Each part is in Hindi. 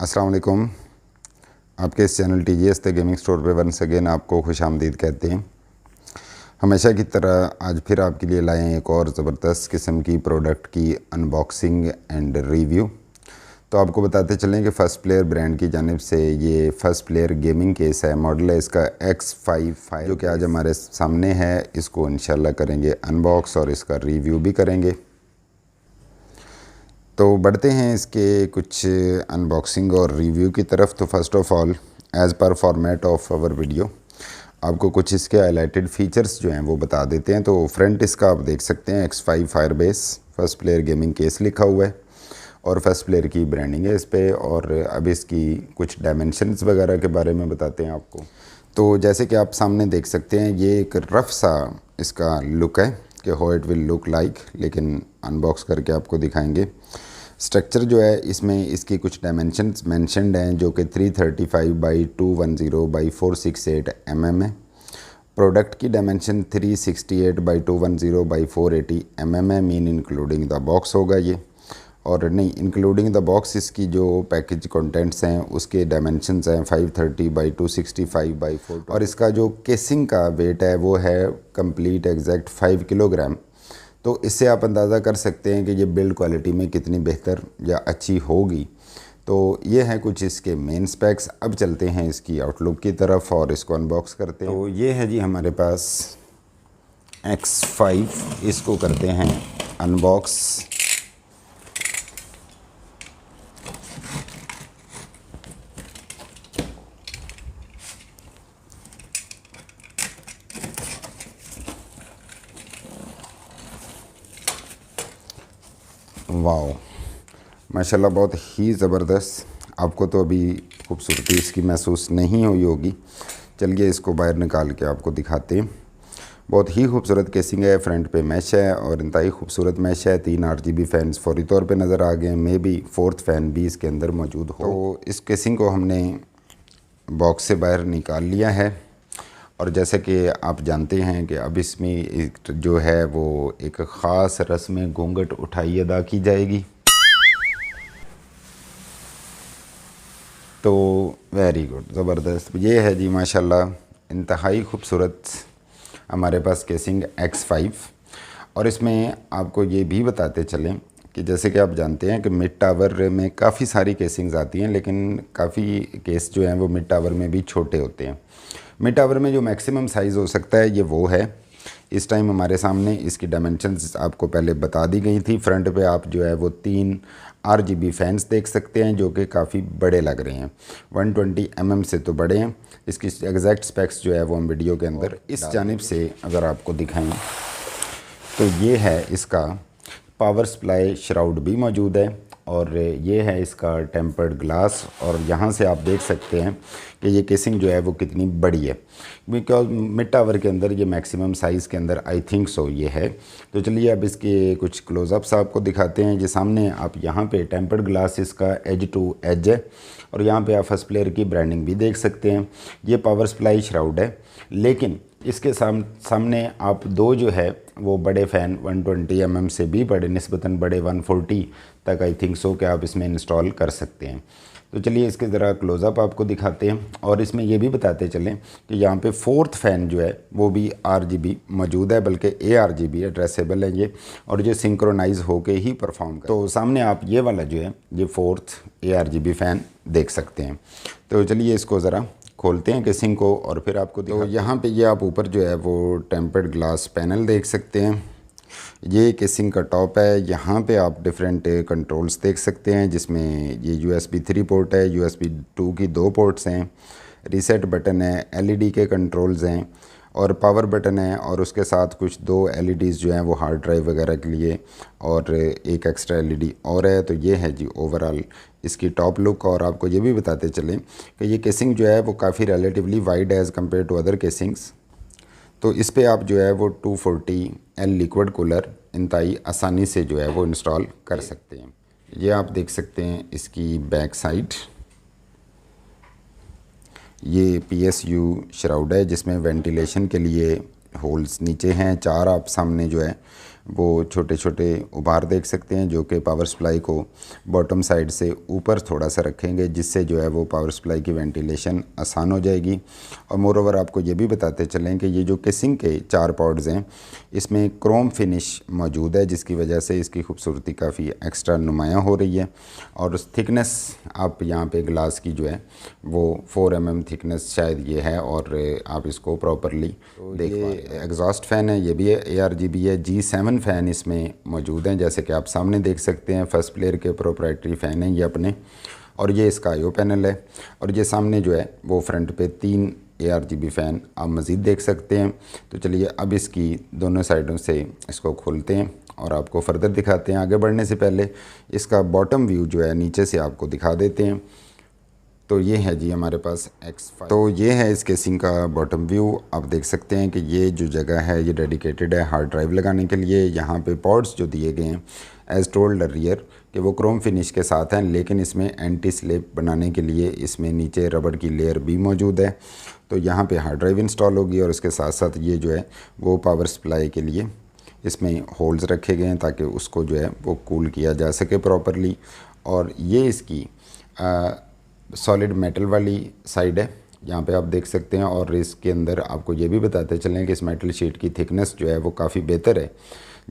अस्सलाम वालेकुम। आपके इस channel TGS the gaming store पे वंस अगेन आपको खुशामदीद कहते हैं। हमेशा की तरह आज फिर आपके लिए लाए हैं एक और ज़बरदस्त किस्म की प्रोडक्ट की अनबॉक्सिंग एंड रिव्यू। तो आपको बताते चलें कि फ़र्स्ट प्लेयर ब्रांड की जानिब से ये फ़र्स्ट प्लेयर गेमिंग केस है, मॉडल है इसका X5 जो कि आज हमारे सामने है। इसको इंशाल्लाह करेंगे अनबॉक्स और इसका रिव्यू भी करेंगे। तो बढ़ते हैं इसके कुछ अनबॉक्सिंग और रिव्यू की तरफ। तो first of all as per format of our video आपको कुछ इसके हाईलाइटेड फ़ीचर्स जो हैं वो बता देते हैं। तो फ्रंट इसका आप देख सकते हैं X5 Firebase first player gaming case लिखा हुआ है और फर्स्ट प्लेयर की ब्रांडिंग है इस पर। और अब इसकी कुछ डायमेंशंस वगैरह के बारे में बताते हैं आपको। तो जैसे कि आप सामने देख सकते हैं ये एक रफ़ सा इसका लुक है कि how it will look like, लेकिन अनबॉक्स करके आपको दिखाएंगे। स्ट्रक्चर जो है इसमें इसकी कुछ डायमेंशंस मेंशनड हैं जो कि 335 बाई 210 बाई 468 mm है। प्रोडक्ट की डायमेंशन 368 बाई 210 बाई 480 mm है, मीन इंक्लूडिंग द बॉक्स होगा ये। और नहीं, इंक्लूडिंग द बॉक्स इसकी जो पैकेज कंटेंट्स हैं उसके डायमेंशंस हैं 530 बाई 265 बाई 4। और इसका जो केसिंग का वेट है वो है कंप्लीट एग्जैक्ट 5 किलोग्राम। तो इससे आप अंदाज़ा कर सकते हैं कि ये बिल्ड क्वालिटी में कितनी बेहतर या अच्छी होगी। तो ये है कुछ इसके मेन स्पेक्स। अब चलते हैं इसकी आउटलुक की तरफ और इसको अनबॉक्स करते हैं। तो ये है जी हमारे पास X5, इसको करते हैं अनबॉक्स। वाओ, माशाल्लाह बहुत ही ज़बरदस्त। आपको तो अभी खूबसूरती इसकी महसूस नहीं हुई होगी। चलिए इसको बाहर निकाल के आपको दिखाते हैं। बहुत ही खूबसूरत केसिंग है, फ्रंट पे मैश है और इंतहाई खूबसूरत मैश है। 3 RGB फैंस फौरी तौर पे नज़र आ गए, मे बी 4th फ़ैन भी इसके अंदर मौजूद हो। तो इस केसिंग को हमने बॉक्स से बाहर निकाल लिया है और जैसे कि आप जानते हैं कि अब इसमें एक जो है वो एक ख़ास रस्म घूंघट उठाई अदा की जाएगी। तो वेरी गुड, ज़बरदस्त। ये है जी माशाल्लाह इंतहाई खूबसूरत हमारे पास केसिंग X5। और इसमें आपको ये भी बताते चलें कि जैसे कि आप जानते हैं कि मिड टावर में काफ़ी सारी केसिंग्स आती हैं, लेकिन काफ़ी केस जो हैं वो मिड टावर में भी छोटे होते हैं। मिड टावर में जो मैक्सिमम साइज़ हो सकता है ये वो है। इस टाइम हमारे सामने इसकी डायमेंशंस आपको पहले बता दी गई थी। फ्रंट पे आप जो है वो 3 RGB फैंस देख सकते हैं जो कि काफ़ी बड़े लग रहे हैं। 120 mm से तो बड़े हैं। इसकी एग्जैक्ट स्पेक्स जो है वो हम वीडियो के अंदर इस जानिब से अगर आपको दिखाएं तो ये है इसका पावर सप्लाई श्राउड भी मौजूद है और ये है इसका टेम्पर्ड ग्लास। और यहाँ से आप देख सकते हैं कि ये केसिंग जो है वो कितनी बड़ी है, बिकॉज मिड टावर के अंदर ये मैक्सिमम साइज़ के अंदर आई थिंक सो ये है। तो चलिए अब इसके कुछ क्लोज़अप्स आपको दिखाते हैं। जो सामने आप यहाँ पे टेम्पर्ड ग्लास इसका एज टू एज है और यहाँ पे आप फर्स्ट प्लेयर की ब्रांडिंग भी देख सकते हैं। ये पावर सप्लाई श्राउड है, लेकिन इसके सामने आप दो जो है वो बड़े फ़ैन 120 mm से भी बड़े, निस्बतन बड़े 140 तक आई थिंक सो कि आप इसमें इंस्टॉल कर सकते हैं। तो चलिए इसके ज़रा क्लोज़अप आपको दिखाते हैं और इसमें ये भी बताते चलें कि यहाँ पे 4th फ़ैन जो है वो भी RGB मौजूद है, बल्कि ARGB एड्रेसेबल है ये, और जो सिंक्रोनाइज़ होके ही परफॉर्म कर। तो सामने आप ये वाला जो है ये 4th ARGB फ़ैन देख सकते हैं। तो चलिए इसको ज़रा खोलते हैं केसिंग को और फिर आपको तो यहाँ पे ये आप ऊपर जो है वो टेम्पर्ड ग्लास पैनल देख सकते हैं। ये केसिंग का टॉप है। यहाँ पे आप डिफरेंट कंट्रोल्स देख सकते हैं जिसमें ये USB 3 पोर्ट है, USB 2 की 2 पोर्ट्स हैं, रीसेट बटन है, LED के कंट्रोल्स हैं और पावर बटन है और उसके साथ कुछ 2 LEDs जो हैं वो हार्ड ड्राइव वगैरह के लिए और एक एक्स्ट्रा LED और है। तो ये है जी ओवरऑल इसकी टॉप लुक। और आपको ये भी बताते चलें कि ये केसिंग जो है वो काफ़ी रिलेटिवली वाइड है as compare to other casings. तो इस पे आप जो है वो 240L लिक्विड कूलर इंतहाई आसानी से जो है वो इंस्टॉल कर सकते हैं। ये आप देख सकते हैं इसकी बैक साइड। ये PSU श्राउड है जिसमें वेंटिलेशन के लिए होल्स नीचे हैं। 4 आप सामने जो है वो छोटे छोटे उभार देख सकते हैं, जो कि पावर सप्लाई को बॉटम साइड से ऊपर थोड़ा सा रखेंगे, जिससे जो है वो पावर सप्लाई की वेंटिलेशन आसान हो जाएगी। और मोर ओवर आपको ये भी बताते चलें कि ये जो केसिंग के 4 पॉड्स हैं, इसमें क्रोम फिनिश मौजूद है, जिसकी वजह से इसकी खूबसूरती काफ़ी एक्स्ट्रा नुमायाँ हो रही है। और उस थिकनेस आप यहाँ पे ग्लास की जो है वो 4 mm थिकनेस शायद ये है, और आप इसको प्रॉपरली देख पा रहे हैं। एग्जॉस्ट फ़ैन है, ये भी है ARGB है। G7 फ़ैन इसमें मौजूद हैं, जैसे कि आप सामने देख सकते हैं। फर्स्ट प्लेयर के प्रोप्राइटरी फ़ैन हैं ये अपने, और ये इसका IO पैनल है। और ये सामने जो है वो फ्रंट पे 3 ARGB फ़ैन आप मज़ीद देख सकते हैं। तो चलिए अब इसकी दोनों साइडों से इसको खोलते हैं और आपको फर्दर दिखाते हैं। आगे बढ़ने से पहले इसका बॉटम व्यू जो है नीचे से आपको दिखा देते हैं। तो ये है जी हमारे पास X5। तो ये है इस केसिंग का बॉटम व्यू। आप देख सकते हैं कि ये जो जगह है ये डेडिकेटेड है हार्ड ड्राइव लगाने के लिए। यहाँ पे पॉड्स जो दिए गए हैं एज़ टोल्ड अर्लियर कि वो क्रोम फिनिश के साथ हैं, लेकिन इसमें एंटी स्लिप बनाने के लिए इसमें नीचे रबड़ की लेयर भी मौजूद है। तो यहाँ पे हार्ड ड्राइव इंस्टॉल होगी, और उसके साथ साथ ये जो है वो पावर सप्लाई के लिए इसमें होल्स रखे गए हैं ताकि उसको जो है वो कूल किया जा सके प्रॉपरली। और ये इसकी सॉलिड मेटल वाली साइड है, यहाँ पे आप देख सकते हैं। और इसके अंदर आपको ये भी बताते चलें कि इस मेटल शीट की थिकनेस जो है वो काफ़ी बेहतर है,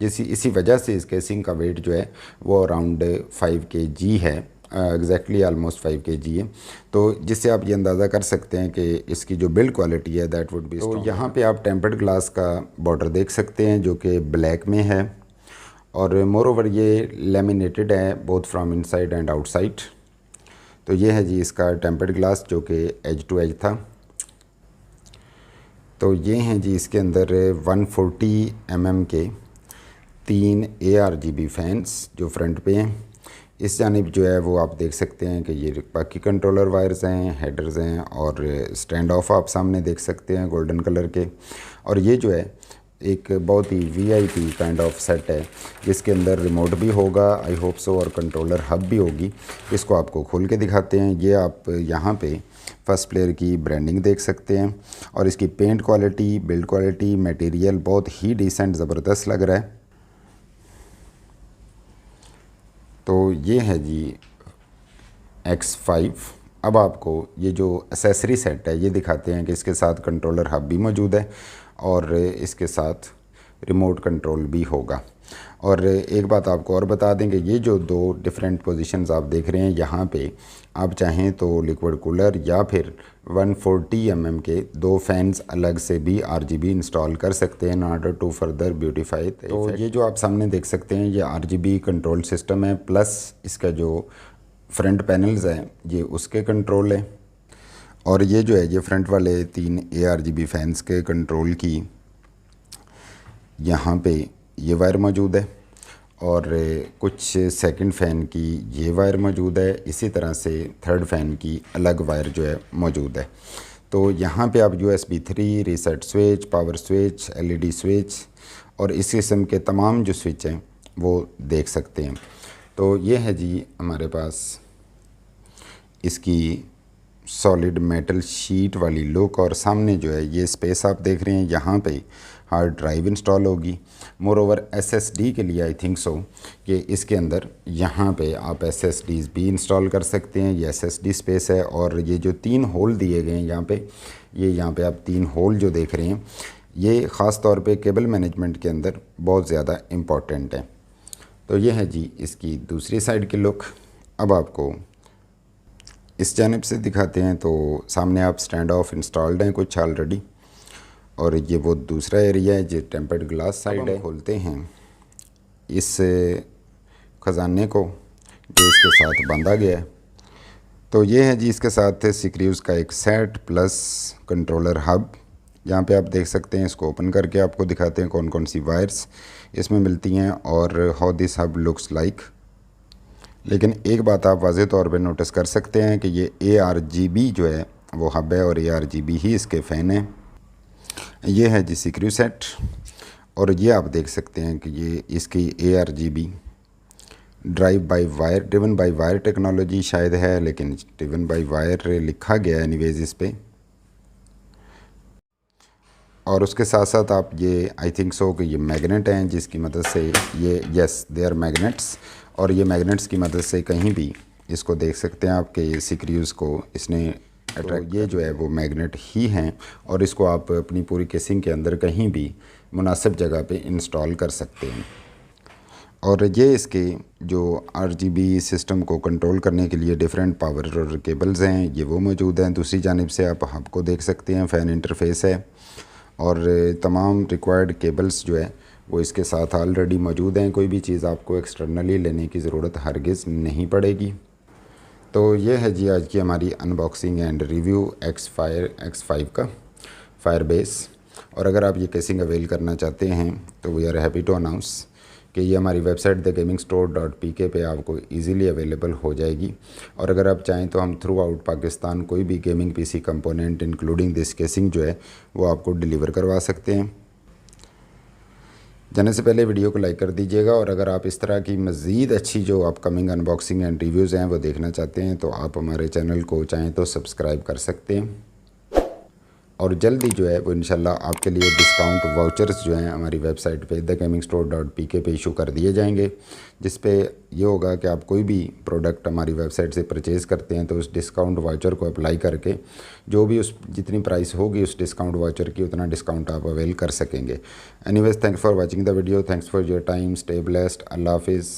इसी वजह से इस केसिंग का वेट जो है वो अराउंड 5 kg है, एग्जैक्टली ऑलमोस्ट 5 kg है। तो जिससे आप ये अंदाज़ा कर सकते हैं कि इसकी जो बिल्ड क्वालिटी है दैट वुड बी। तो यहाँ पे आप टेम्पर्ड ग्लास का बॉर्डर देख सकते हैं जो कि ब्लैक में है, और मोर ओवर ये लेमिनेटेड है both from inside and outside. तो ये है जी इसका टेम्पर्ड ग्लास जो कि एज टू एज था। तो ये हैं जी इसके अंदर 140 mm के 3 ARGB फैंस जो फ्रंट पे हैं। इस जानिब जो है वो आप देख सकते हैं कि ये बाकी कंट्रोलर वायर्स हैं, हेडर्स हैं, और स्टैंड ऑफ आप सामने देख सकते हैं गोल्डन कलर के। और ये जो है एक बहुत ही VIP काइंड ऑफ सेट है, जिसके अंदर रिमोट भी होगा आई होप सो, और कंट्रोलर हब भी होगी। इसको आपको खोल के दिखाते हैं। ये आप यहाँ पे फर्स्ट प्लेयर की ब्रांडिंग देख सकते हैं, और इसकी paint quality, build quality, material बहुत ही डिसेंट ज़बरदस्त लग रहा है। तो ये है जी X5। अब आपको ये जो एसेसरी सेट है ये दिखाते हैं कि इसके साथ कंट्रोलर हब भी मौजूद है, और इसके साथ रिमोट कंट्रोल भी होगा। और एक बात आपको और बता दें कि ये जो 2 डिफरेंट पोजीशंस आप देख रहे हैं, यहाँ पे आप चाहें तो लिक्विड कूलर या फिर 140 mm के 2 फैंस अलग से भी RGB इंस्टॉल कर सकते हैं in order to further beautify. तो ये जो आप सामने देख सकते हैं ये RGB कंट्रोल सिस्टम है, प्लस इसका जो फ्रंट पैनल्स हैं ये उसके कंट्रोल है। और ये जो है ये फ्रंट वाले 3 ARGB फैंस के कंट्रोल की यहाँ पे ये वायर मौजूद है, और कुछ सेकंड फ़ैन की ये वायर मौजूद है। इसी तरह से थर्ड फ़ैन की अलग वायर जो है मौजूद है। तो यहाँ पे आप USB 3, reset switch, power switch, LED switch और इस किस्म के तमाम जो स्विच हैं वो देख सकते हैं। तो ये है जी हमारे पास इसकी सॉलिड मेटल शीट वाली लुक, और सामने जो है ये स्पेस आप देख रहे हैं, यहाँ पे हार्ड ड्राइव इंस्टॉल होगी। मोर ओवर SSD के लिए आई थिंक सो कि इसके अंदर यहाँ पे आप SSDs भी इंस्टॉल कर सकते हैं। ये SSD स्पेस है, और ये जो 3 होल दिए गए हैं यहाँ पे आप 3 होल जो देख रहे हैं, ये ख़ास तौर पे केबल मैनेजमेंट के अंदर बहुत ज़्यादा इम्पॉर्टेंट है। तो ये है जी इसकी दूसरी साइड की लुक। अब आपको इस जानिब से दिखाते हैं। तो सामने आप स्टैंड ऑफ इंस्टॉल्ड हैं कुछ ऑलरेडी, और ये वो दूसरा एरिया है जो टेम्पर्ड ग्लास साइड है। खोलते हैं इस ख़जाने को जो इसके साथ बांधा गया है। तो ये है जी इसके साथ स्क्रूज़ का एक सेट प्लस कंट्रोलर हब। यहाँ पे आप देख सकते हैं, इसको ओपन करके आपको दिखाते हैं कौन कौन सी वायर्स इसमें मिलती हैं और how this hub looks like. लेकिन एक बात आप वाज़े तौर पे नोटिस कर सकते हैं कि ये ARGB जो है वो हब है, और ARGB ही इसके फ़ैन है। ये है जी स्क्रू सेट, और ये आप देख सकते हैं कि ये इसकी ARGB drive by wire, driven by wire technology शायद है, लेकिन ड्रिवन बाय वायर लिखा गया है एनीवेज इस पे। और उसके साथ साथ आप ये आई थिंक सो कि ये मैग्नेट हैं जिसकी मदद से ये यस दे आर मैग्नेट्स, और ये मैग्नेट्स की मदद से कहीं भी इसको देख सकते हैं आपके सिक्रीज़ को इसने अट्रैक्ट। तो ये जो है वो मैग्नेट ही हैं और इसको आप अपनी पूरी केसिंग के अंदर कहीं भी मुनासिब जगह पे इंस्टॉल कर सकते हैं। और ये इसके जो RGB सिस्टम को कंट्रोल करने के लिए डिफरेंट पावर और केबल्स हैं, ये वो मौजूद हैं। दूसरी जानिब से आप हब को देख सकते हैं, फ़ैन इंटरफेस है और तमाम रिक्वायर्ड केबल्स जो है वो इसके साथ ऑलरेडी मौजूद हैं। कोई भी चीज़ आपको एक्सटर्नली लेने की ज़रूरत हरगिज़ नहीं पड़ेगी। तो ये है जी आज की हमारी अनबॉक्सिंग एंड रिव्यू X5 का फायरबेस। और अगर आप ये केसिंग अवेल करना चाहते हैं तो we are happy to announce कि ये हमारी वेबसाइट thegamingstore.pk पे आपको इजीली अवेलेबल हो जाएगी। और अगर आप चाहें तो हम थ्रू आउट पाकिस्तान कोई भी gaming PC component including this casing जो है वो आपको डिलीवर करवा सकते हैं। जाने से पहले वीडियो को लाइक कर दीजिएगा, और अगर आप इस तरह की मज़ीद अच्छी जो अपकमिंग अनबॉक्सिंग एंड रिव्यूज़ हैं वो देखना चाहते हैं तो आप हमारे चैनल को चाहें तो सब्सक्राइब कर सकते हैं। और जल्दी जो है वो इंशाल्लाह आपके लिए डिस्काउंट वाउचर्स जो हैं हमारी वेबसाइट पे thegamingstore.pk पे इशू कर दिए जाएंगे, जिस पे ये होगा कि आप कोई भी प्रोडक्ट हमारी वेबसाइट से परचेज़ करते हैं तो उस डिस्काउंट वाउचर को अप्लाई करके जो भी उस जितनी प्राइस होगी उस डिस्काउंट वाउचर की उतना डिस्काउंट आप अवेल कर सकेंगे। Anyways, thanks for watching the video, thanks for your time, stay blessed, अल्लाह हाफिज़।